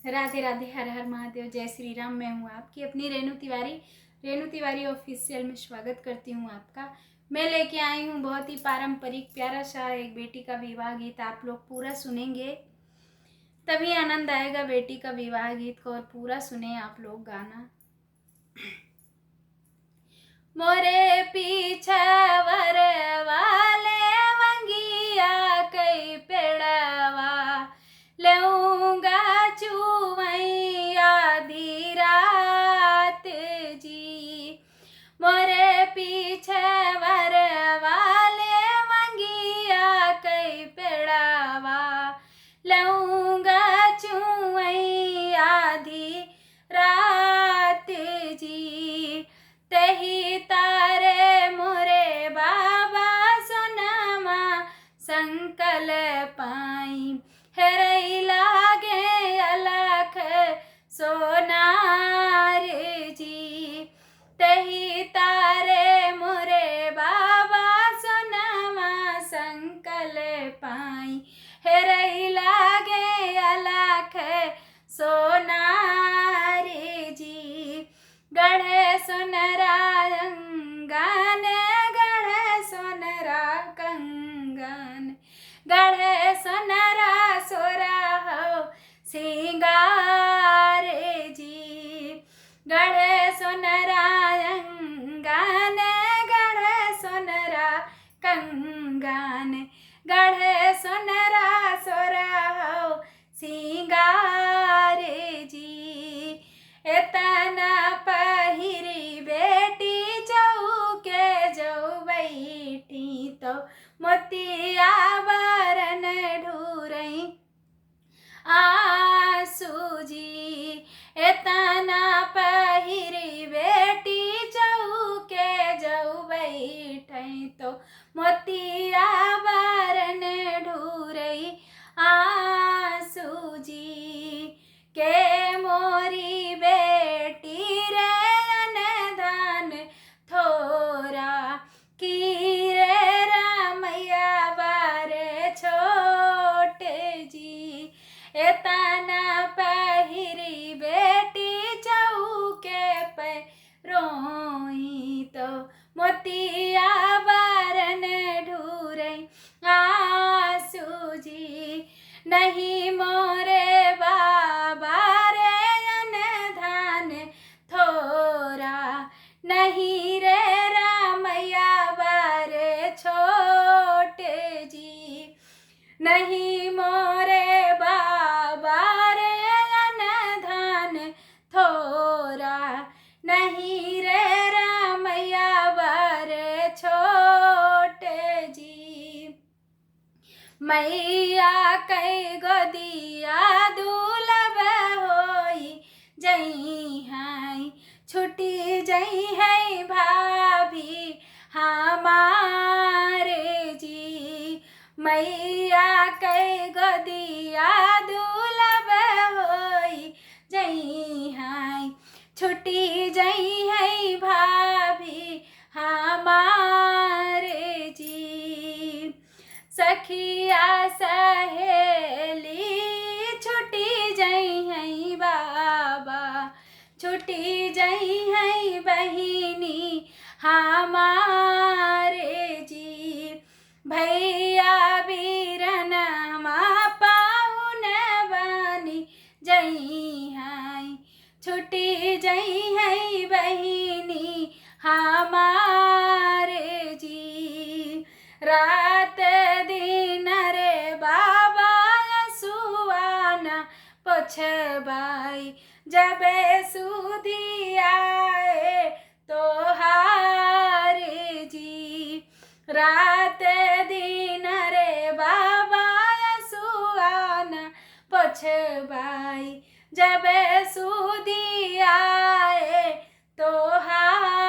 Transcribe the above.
राधे राधे, हर हर महादेव, जय श्री राम। मैं हूँ आपकी अपनी रेणु तिवारी ऑफिशियल में स्वागत करती हूँ आपका। मैं लेके आई हूँ बहुत ही पारंपरिक प्यारा सा एक बेटी का विवाह गीत। आप लोग पूरा सुनेंगे तभी आनंद आएगा बेटी का विवाह गीत को, और पूरा सुने आप लोग गाना। मोरे पीछे वर वाले वंगिया कई पेड़वा लऊंगा चुवैया आधी रात जी। मोरे पीछे वर वाले वंगिया कई पेड़वा लऊंगा चुवैया आधी रात जी। तेही तारे मोरे बाबा सोनमा संकल पाई हेरई लागे अलख सोनार जी। तेही तारे मोरे बाबा सोनमा संकल पाई हेरई लागे अलख सोनार जी। गढ़े सोनरा अंगन गढ़े सोनरा कंगन गढ़े सोनरा सोरा हो सिंगार जी। गढ़े सोनरा अंगन गढ़े सोनरा कंगन गढ़े सोनरा सोरा हो सिंगार जी। एतना पहिरी बेटी चौके जो बैठी तो मोतिया बरन ढूरई आंसू जी। एतना पहिरी बेटी चौके जो बैठी तो मोतिया बरन ढूरई आंसू जी। के मोरी बेटी रे अनधान थोरा की रे रामैया बारे छोटे जी। एतना पहिरी बेटी चौके पे रोई तो मोतिया बारन ढूरई आंसू जी। नहीं मोरे बाबा रे अनधान थोरा नहीं रे रामैया बारे छोटे जी। नहीं मोरे बाबा रे अनधान थोरा नहीं रे रामैया बारे छोटे जी। मैया कई गोदिया दुलभ होई जई है छुटी जई है भाभी हमारे जी। मैया कई गोदिया दुलभ होई जई है छुटी जई है भाभी हमारे जी। सखिया सहेली छुटी जई है बाबा छुटी जई है बहिनी हमारे जी। भैया बीरन मा पाहुन बानी जई है छुटी जई है बहिनी हमारे जी। रात दिन रे बाबा सुवाना पोछबाई जबे सुधी आए तो हारे जी। रात दिन रे बाबा सुवाना पोछबाई जबे सुधी आए तो हारे